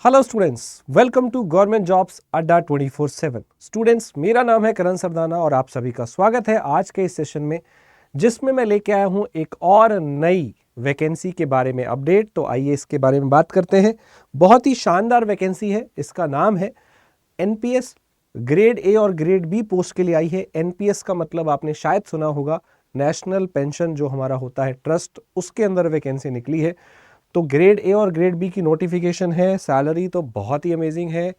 Hello students, welcome to government jobs Adda 24/7। Students, मेरा नाम है करण सरदाना और आप सभी का स्वागत है आज के इस सेशन में, जिसमें मैं लेके आया हूं एक और नई वैकेंसी के बारे में अपडेट। तो आइए इसके बारे में बात करते हैं। बहुत ही शानदार वैकेंसी है। इसका नाम है एनपीएस। ग्रेड ए और ग्रेड बी पोस्ट के लिए आई है। एनपीएस का मतलब आपने शायद सुना होगा, नेशनल पेंशन जो हमारा होता है ट्रस्ट, उसके अंदर वैकेंसी निकली है। तो ग्रेड ए और ग्रेड बी की नोटिफिकेशन है। सैलरी तो बहुत ही अमेजिंग है।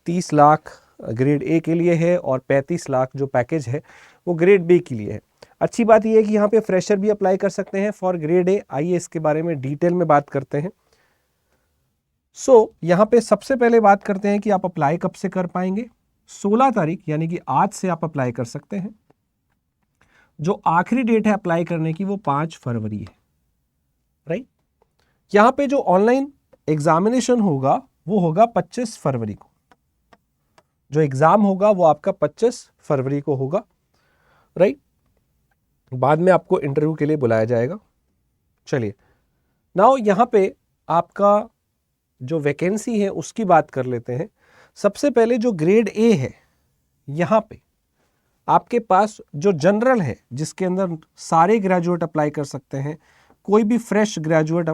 30 लाख ग्रेड ए के लिए है और 35 लाख जो पैकेज है वो ग्रेड बी के लिए है। अच्छी बात यह है कि यहाँ पे फ्रेशर भी अप्लाई कर सकते हैं फॉर ग्रेड ए। आइए इसके बारे में डिटेल में बात करते हैं। यहाँ पे सबसे पहले बात करते हैं कि आप अप्लाई कब से कर पाएंगे। 16 तारीख यानी कि आज से आप अप्लाई कर सकते हैं। जो आखिरी डेट है अप्लाई करने की वो 5 फरवरी है। राइट। यहां पे जो ऑनलाइन एग्जामिनेशन होगा वो होगा 25 फरवरी को। जो एग्जाम होगा वो आपका 25 फरवरी को होगा। राइट। बाद में आपको इंटरव्यू के लिए बुलाया जाएगा। चलिए नाउ यहां पे आपका जो वैकेंसी है उसकी बात कर लेते हैं। सबसे पहले जो ग्रेड ए है, यहां पे आपके पास जो जनरल है जिसके अंदर सारे ग्रेजुएट अप्लाई कर सकते हैं, कोई भी फ्रेश ग्रेजुएट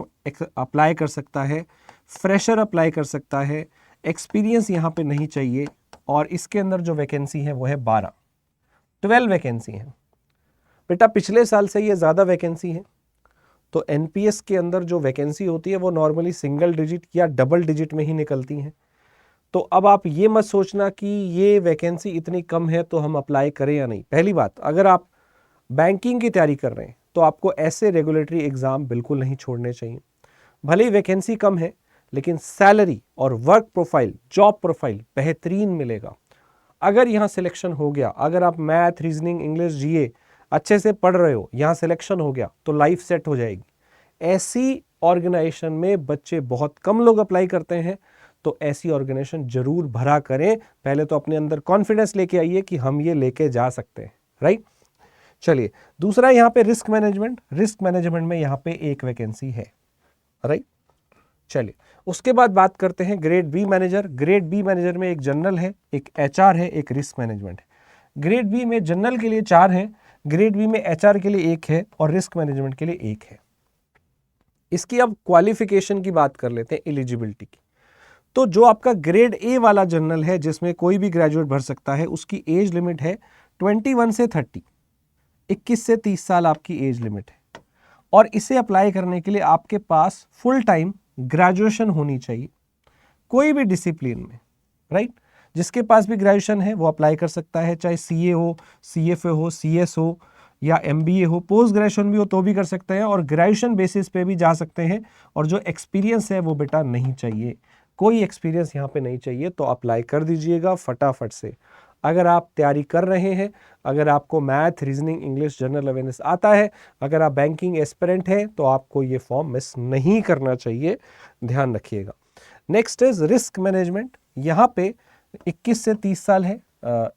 अप्लाई कर सकता है, फ्रेशर अप्लाई कर सकता है, एक्सपीरियंस यहाँ पे नहीं चाहिए। और इसके अंदर जो वैकेंसी है वो है 12 वैकेंसी है। बेटा पिछले साल से ये ज़्यादा वैकेंसी है। तो एनपीएस के अंदर जो वैकेंसी होती है वो नॉर्मली सिंगल डिजिट या डबल डिजिट में ही निकलती हैं। तो अब आप ये मत सोचना कि ये वैकेंसी इतनी कम है तो हम अप्लाई करें या नहीं। पहली बात, अगर आप बैंकिंग की तैयारी कर रहे हैं तो आपको ऐसे रेगुलेटरी एग्जाम बिल्कुल नहीं छोड़ने चाहिए। भले ही वैकेंसी कम है लेकिन सैलरी और वर्क प्रोफाइल, जॉब प्रोफाइल बेहतरीन मिलेगा। अगर यहाँ सिलेक्शन हो गया, अगर आप मैथ, रीजनिंग, इंग्लिश, जीए अच्छे से पढ़ रहे हो, यहाँ सिलेक्शन हो गया तो लाइफ सेट हो जाएगी। ऐसी ऑर्गेनाइजेशन में बच्चे बहुत कम लोग अप्लाई करते हैं, तो ऐसी ऑर्गेनाइजेशन जरूर भरा करें। पहले तो अपने अंदर कॉन्फिडेंस लेके आइए कि हम ये लेके जा सकते हैं। राइट। चलिए दूसरा यहाँ पे रिस्क मैनेजमेंट। रिस्क मैनेजमेंट में यहाँ पे एक वैकेंसी है। राइट। चलिए उसके बाद बात करते हैं grade B manager. Grade B manager में एक जनरल है, एक एचआर है, एक रिस्क मैनेजमेंट है। ग्रेड बी में जनरल के लिए 4 है, ग्रेड बी में एचआर के लिए 1 है और रिस्क मैनेजमेंट के लिए 1 है। इसकी अब क्वालिफिकेशन की बात कर लेते हैं, एलिजिबिलिटी की। तो जो आपका ग्रेड ए वाला जनरल है जिसमें कोई भी ग्रेजुएट भर सकता है, उसकी एज लिमिट है 21 से 30, 21 से 30 साल आपकी एज लिमिट है। और इसे अप्लाई करने के लिए आपके पास फुल टाइम ग्रेजुएशन होनी चाहिए कोई भी डिसिप्लिन में। राइट। जिसके पास भी ग्रेजुएशन है वो अप्लाई कर सकता है, चाहे सीए हो, सीएफए हो, सीएस हो या एमबीए हो। पोस्ट ग्रेजुएशन भी हो तो भी कर सकते हैं और ग्रेजुएशन बेसिस पे भी जा सकते हैं। और जो एक्सपीरियंस है वो बेटा नहीं चाहिए, कोई एक्सपीरियंस यहाँ पे नहीं चाहिए। तो अप्लाई कर दीजिएगा फटाफट से। अगर आप तैयारी कर रहे हैं, अगर आपको math, reasoning, English, general awareness आता है, अगर आप बैंकिंग एस्पिरेंट हैं, तो आपको ये फॉर्म मिस नहीं करना चाहिए, ध्यान रखिएगा। Next is risk management. यहाँ पे 21 से 30 साल है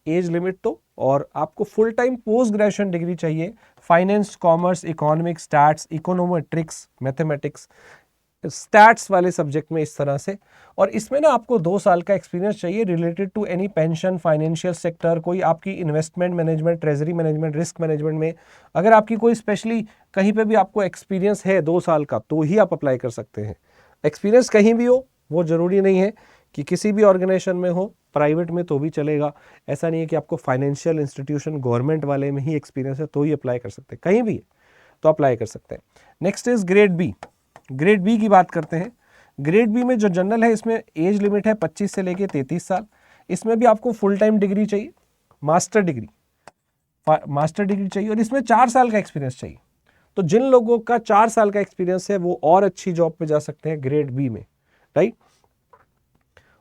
एज लिमिट तो, और आपको full time post graduation degree चाहिए। Finance, commerce, economics, stats, econometrics, mathematics, stats वाले सब्जेक्ट में इस तरह से। और इसमें ना आपको 2 साल का एक्सपीरियंस चाहिए related to any pension, financial sector, कोई आपकी investment management, treasury management, risk management में अगर आपकी कोई स्पेशली कहीं पे भी आपको एक्सपीरियंस है 2 साल का, तो ही आप अप्लाई कर सकते हैं। एक्सपीरियंस कहीं भी हो, वो जरूरी नहीं है कि किसी भी ऑर्गेनाइजेशन में हो, प्राइवेट में तो भी चलेगा। ऐसा नहीं है कि आपको फाइनेंशियल इंस्टीट्यूशन, गवर्नमेंट वाले में ही एक्सपीरियंस है तो ही अप्लाई कर सकते हैं, कहीं भी है तो अप्लाई कर सकते हैं। Next is grade B. Grade B की बात करते हैं। ग्रेड बी में जो जनरल है इसमें एज लिमिट है 25 से लेके 33 साल। इसमें भी आपको फुल टाइम डिग्री चाहिए, मास्टर डिग्री चाहिए और इसमें 4 साल का एक्सपीरियंस चाहिए। तो जिन लोगों का 4 साल का एक्सपीरियंस है वो और अच्छी जॉब पे जा सकते हैं ग्रेड बी में। राइट।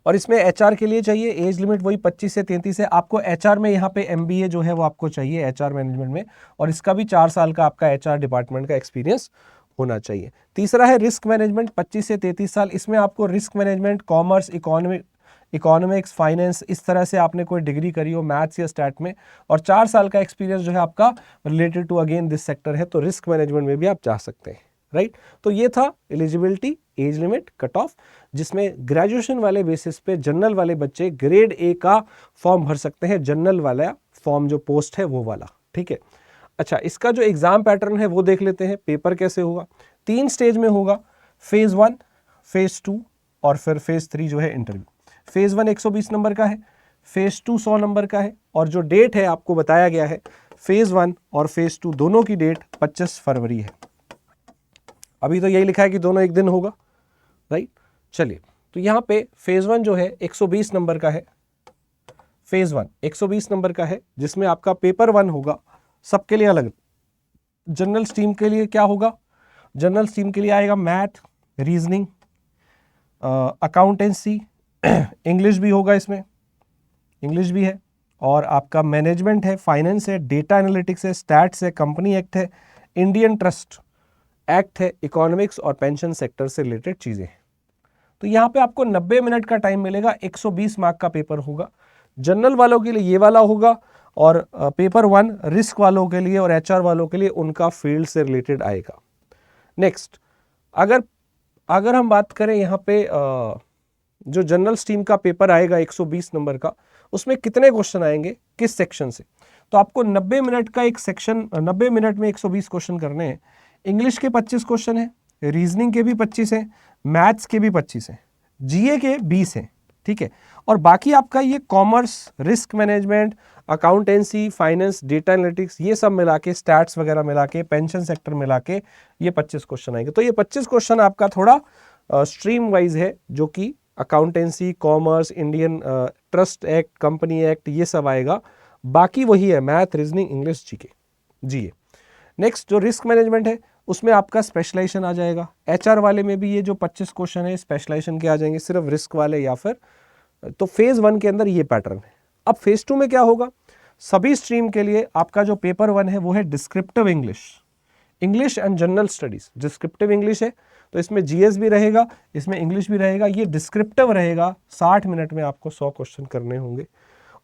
और इसमें एचआर के लिए चाहिए, एज लिमिट वही 25 से 33 है। आपको एचआर में यहाँ पे एमबीए जो है वो आपको चाहिए एचआर मैनेजमेंट में, और इसका भी 4 साल का आपका एचआर डिपार्टमेंट का एक्सपीरियंस होना चाहिए। तीसरा है रिस्क मैनेजमेंट, 25 से 33 साल। इसमें आपको risk management, commerce, economics, finance, इस तरह से आपने कोई डिग्री करी हो मैथ्स या स्टैट में, और 4 साल का एक्सपीरियंस जो है आपका related to again this sector है, तो रिस्क मैनेजमेंट में भी आप जा सकते हैं। राइट। तो ये था eligibility age limit cut off, जिसमें ग्रेजुएशन वाले बेसिस पे जनरल वाले बच्चे ग्रेड ए का फॉर्म भर सकते हैं, जनरल वाला फॉर्म जो पोस्ट है वो वाला, ठीक है। अच्छा, इसका जो एग्जाम पैटर्न है वो देख लेते हैं, पेपर कैसे होगा। 3 स्टेज में होगा, फेज 1, फेज 2 और फिर फेज 3 जो है इंटरव्यू। फेज 1 120 नंबर का है, फेज 2 100 नंबर का है, और जो डेट है आपको बताया गया है फेज 1 और फेज 2 दोनों की डेट 25 फरवरी है। अभी तो यही लिखा है कि दोनों एक दिन होगा, राइट। चलिए, तो यहाँ पे फेज 1 जो है 120 नंबर का है, फेज 1 120 नंबर का है, जिसमें आपका पेपर 1 होगा सबके लिए अलग। जनरल स्ट्रीम के लिए क्या होगा, जनरल स्ट्रीम के लिए आएगा मैथ, रीजनिंग, अकाउंटेंसी, इंग्लिश भी होगा, इसमें इंग्लिश भी है, और आपका मैनेजमेंट है, फाइनेंस है, डेटा एनालिटिक्स है, स्टैट्स है, कंपनी एक्ट है, इंडियन ट्रस्ट एक्ट है, इकोनॉमिक्स और पेंशन सेक्टर से रिलेटेड चीज़ें हैं। तो यहाँ पे आपको 90 मिनट का टाइम मिलेगा, 120 मार्क का पेपर होगा। जनरल वालों के लिए ये वाला होगा, और पेपर 1 रिस्क वालों के लिए और HR वालों के लिए उनका फील्ड से रिलेटेड आएगा। नेक्स्ट, अगर हम बात करें यहाँ पे जो जनरल स्ट्रीम का पेपर आएगा 120 नंबर का, उसमें कितने क्वेश्चन आएंगे, किस सेक्शन से, तो आपको 90 मिनट का एक सेक्शन, 90 मिनट में 120 क्वेश्चन करने हैं। इंग्लिश के 25 क्वेश्चन हैं, रीजनिंग के भी 25 हैं, मैथ्स के भी 25 हैं, GA के 20 हैं, ठीक है। और बाकी आपका ये commerce, risk management, accountancy, finance, data analytics, ये सब मिला के, स्टैट्स वगैरह मिला के, पेंशन सेक्टर मिला के ये 25 क्वेश्चन आएंगे। तो ये 25 क्वेश्चन आपका थोड़ा स्ट्रीम वाइज है, जो कि accountancy, commerce, Indian trust act, company act, ये सब आएगा। बाकी वही है math, reasoning, English, GA। Next, जो रिस्क मैनेजमेंट है उसमें आपका स्पेशलाइजेशन आ जाएगा। HR वाले में भी ये जो 25 क्वेश्चन है स्पेशलाइजेशन के आ जाएंगे, सिर्फ रिस्क वाले या फिर, तो फेज 1 के अंदर ये पैटर्न है। अब फेज 2 में क्या होगा, सभी स्ट्रीम के लिए आपका जो पेपर 1 है वो है descriptive English and general studies. Descriptive English है तो इसमें GS भी रहेगा, इसमें इंग्लिश भी रहेगा, ये डिस्क्रिप्टिव रहेगा। 60 मिनट में आपको 100 क्वेश्चन करने होंगे।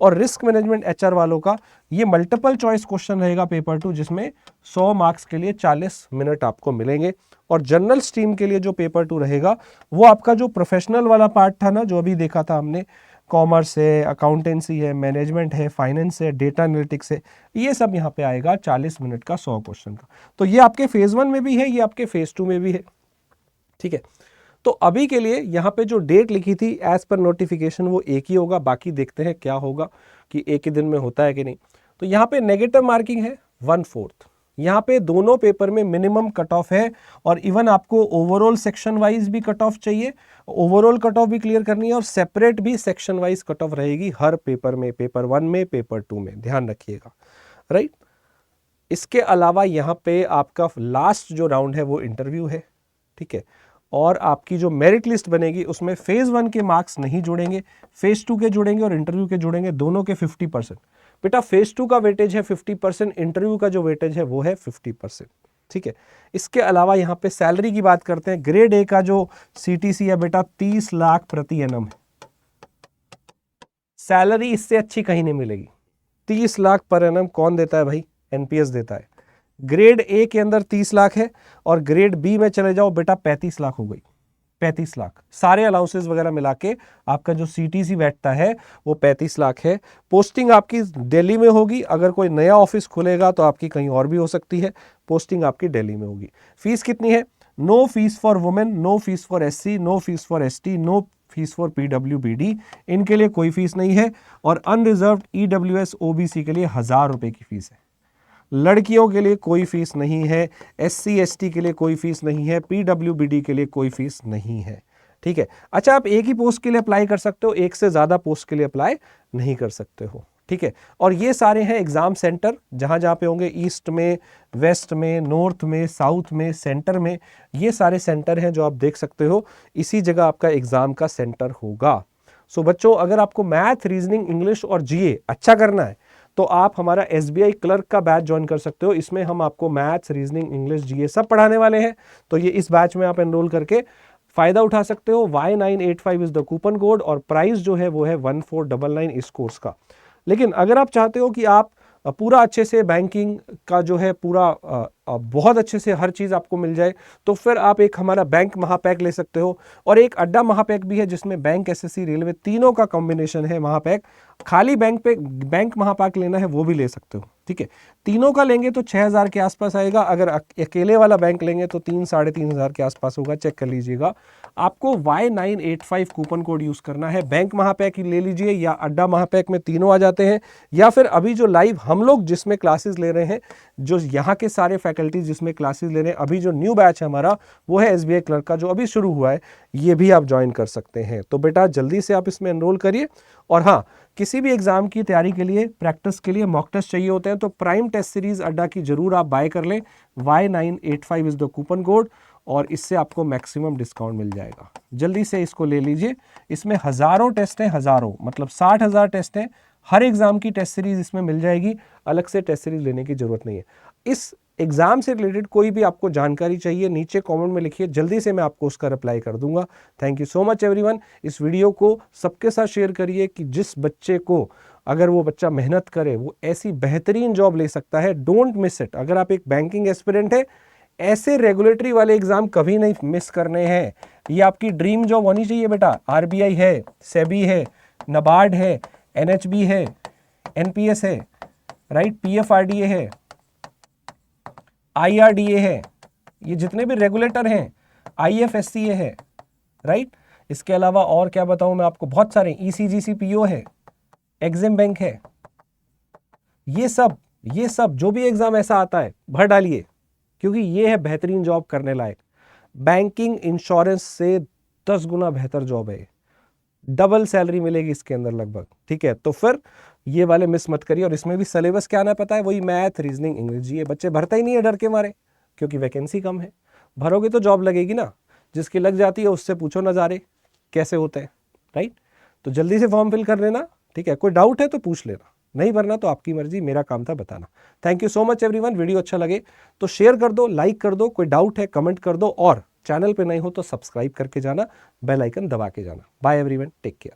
और रिस्क मैनेजमेंट HR वालों का ये मल्टीपल चॉइस क्वेश्चन रहेगा पेपर 2, जिसमें 100 मार्क्स के लिए 40 मिनट आपको मिलेंगे। और जनरल स्ट्रीम के लिए जो पेपर 2 रहेगा वो आपका जो प्रोफेशनल वाला पार्ट था ना, जो अभी देखा था हमने, कॉमर्स है, अकाउंटेंसी है, मैनेजमेंट है, फाइनेंस है, डेटा एनालिटिक्स है, ये सब यहाँ पे आएगा 40 मिनट का 100 क्वेश्चन का। तो ये आपके फेज 1 में भी है, ये आपके फेज 2 में भी है, ठीक है। तो अभी के लिए यहाँ पे जो डेट लिखी थी एज पर नोटिफिकेशन वो एक ही होगा, बाकी देखते हैं क्या होगा कि एक ही दिन में होता है कि नहीं। तो यहाँ पे नेगेटिव मार्किंग है 1/4। यहाँ पे दोनों पेपर में मिनिमम कट ऑफ है, और इवन आपको ओवरऑल सेक्शन वाइज भी कट ऑफ चाहिए, ओवरऑल कट ऑफ भी क्लियर करनी है, और सेपरेट भी सेक्शन वाइज कट ऑफ रहेगी हर पेपर में, पेपर 1 में, पेपर 2 में, ध्यान रखिएगा, राइट। इसके अलावा यहाँ पे आपका लास्ट जो राउंड है वो इंटरव्यू है, ठीक है। और आपकी जो मेरिट लिस्ट बनेगी उसमें फेज 1 के मार्क्स नहीं जुड़ेंगे, फेज 2 के जुड़ेंगे और इंटरव्यू के जुड़ेंगे, दोनों के 50%। बेटा फेज 2 का वेटेज है 50%, इंटरव्यू का जो वेटेज है वो है 50%, ठीक है। इसके अलावा यहाँ पे सैलरी की बात करते हैं। ग्रेड ए का जो CTC है बेटा 30 लाख प्रति एनम है। सैलरी इससे अच्छी कहीं नहीं मिलेगी। 30 लाख पर एनम कौन देता है भाई, NPS देता है। ग्रेड ए के अंदर 30 लाख है, और ग्रेड बी में चले जाओ बेटा 35 लाख हो गई। 35 लाख सारे अलाउंसेस वगैरह मिला के आपका जो CTC बैठता है वो 35 लाख है। पोस्टिंग आपकी दिल्ली में होगी, अगर कोई नया ऑफिस खुलेगा तो आपकी कहीं और भी हो सकती है, पोस्टिंग आपकी दिल्ली में होगी। फीस कितनी है, no fees for women, no fees for SC, no fees for ST, no fees for PWBD, इनके लिए कोई फीस नहीं है। और अनरिजर्व्ड EWS OBC के लिए 1000 रुपए की फीस है। लड़कियों के लिए कोई फीस नहीं है, SC ST के लिए कोई फीस नहीं है, PWBD के लिए कोई फीस नहीं है, ठीक है। अच्छा, आप एक ही पोस्ट के लिए अप्लाई कर सकते हो, एक से ज़्यादा पोस्ट के लिए अप्लाई नहीं कर सकते हो, ठीक है। और ये सारे हैं एग्जाम सेंटर जहाँ जहाँ पे होंगे, ईस्ट में, वेस्ट में, नॉर्थ में, साउथ में, सेंटर में, ये सारे सेंटर हैं जो आप देख सकते हो। इसी जगह आपका एग्जाम का सेंटर होगा। सो बच्चों, अगर आपको मैथ, रीजनिंग, इंग्लिश और GA अच्छा करना है तो आप हमारा SBI क्लर्क का बैच ज्वाइन कर सकते हो। इसमें हम आपको मैथ्स, रीजनिंग, इंग्लिश, GA सब पढ़ाने वाले हैं। तो ये इस बैच में आप एनरोल करके फायदा उठा सकते हो। Y985 is the coupon code, और प्राइस जो है वो है 1499 इस कोर्स का। लेकिन अगर आप चाहते हो कि आप पूरा अच्छे से बैंकिंग का जो है पूरा बहुत अच्छे से हर चीज़ आपको मिल जाए, तो फिर आप एक हमारा बैंक महापैक ले सकते हो। और एक अड्डा महापैक भी है जिसमें बैंक, एसएससी, रेलवे तीनों का कॉम्बिनेशन है महापैक। खाली बैंक महापैक लेना है वो भी ले सकते हो, ठीक है। तीनों का लेंगे तो 6,000 के आसपास आएगा, अगर अकेले वाला बैंक लेंगे तो 3-3,500 के आसपास होगा, चेक कर लीजिएगा। आपको Y985 कूपन कोड यूज़ करना है। बैंक महापैक ले लीजिए या अड्डा महापैक में तीनों आ जाते हैं, या फिर अभी जो लाइव हम लोग जिसमें क्लासेस ले रहे हैं, जो यहाँ के सारे फैकल्टी जिसमें क्लासेस ले रहे हैं, अभी जो न्यू बैच है हमारा वो है SBI क्लर्क का जो अभी शुरू हुआ है, ये भी आप ज्वाइन कर सकते हैं। तो बेटा जल्दी से आप इसमें एनरोल करिए। और हाँ, किसी भी एग्जाम की तैयारी के लिए, प्रैक्टिस के लिए मॉक टेस्ट चाहिए होते हैं तो प्राइम टेस्ट सीरीज अड्डा की जरूर आप बाय कर लें। Y985 is the coupon code, और इससे आपको मैक्सिमम डिस्काउंट मिल जाएगा। जल्दी से इसको ले लीजिए। इसमें हज़ारों टेस्ट हैं, हज़ारों मतलब 60,000 टेस्ट हैं। हर एग्जाम की टेस्ट सीरीज इसमें मिल जाएगी, अलग से टेस्ट सीरीज लेने की जरूरत नहीं है। इस एग्जाम से रिलेटेड कोई भी आपको जानकारी चाहिए, नीचे कमेंट में लिखिए, जल्दी से मैं आपको उसका रिप्लाई कर दूंगा। Thank you so much everyone. इस वीडियो को सबके साथ शेयर करिए कि जिस बच्चे को, अगर वो बच्चा मेहनत करे, वो ऐसी बेहतरीन जॉब ले सकता है। Don't miss it. अगर आप एक बैंकिंग एस्पिरेंट है, ऐसे रेगुलेटरी वाले एग्जाम कभी नहीं मिस करने हैं। ये आपकी ड्रीम जॉब होनी चाहिए बेटा। RBI है, सेबी है, NABARD है, NHB है, NPS है, राइट, PFRDA है, IRDA है, ये जितने भी रेगुलेटर हैं, IFSCA है, राइट। इसके अलावा और क्या बताऊं मैं आपको, बहुत सारे ECGC-PO है, एग्जिम बैंक है। ये सब जो भी एग्जाम ऐसा आता है भर डालिए, क्योंकि ये है बेहतरीन जॉब करने लायक। बैंकिंग इंश्योरेंस से 10 गुना बेहतर जॉब है, डबल सैलरी मिलेगी इसके अंदर लगभग, ठीक है। तो फिर ये वाले मिस मत करिए। और इसमें भी सिलेबस क्या आना पता है, वही मैथ, रीजनिंग, इंग्लिश। ये बच्चे भरते ही नहीं है डर के मारे, क्योंकि वैकेंसी कम है। भरोगे तो जॉब लगेगी ना, जिसकी लग जाती है उससे पूछो नज़ारे कैसे होते हैं, राइट। तो जल्दी से फॉर्म फिल कर लेना, ठीक है। कोई डाउट है तो पूछ लेना, नहीं भरना तो आपकी मर्जी, मेरा काम था बताना। Thank you so much everyone. Video अच्छा लगे तो शेयर कर दो, लाइक कर दो, कोई डाउट है कमेंट कर दो, और चैनल पे नहीं हो तो सब्सक्राइब करके जाना, बेल आइकन दबा के जाना। Bye everyone, take care.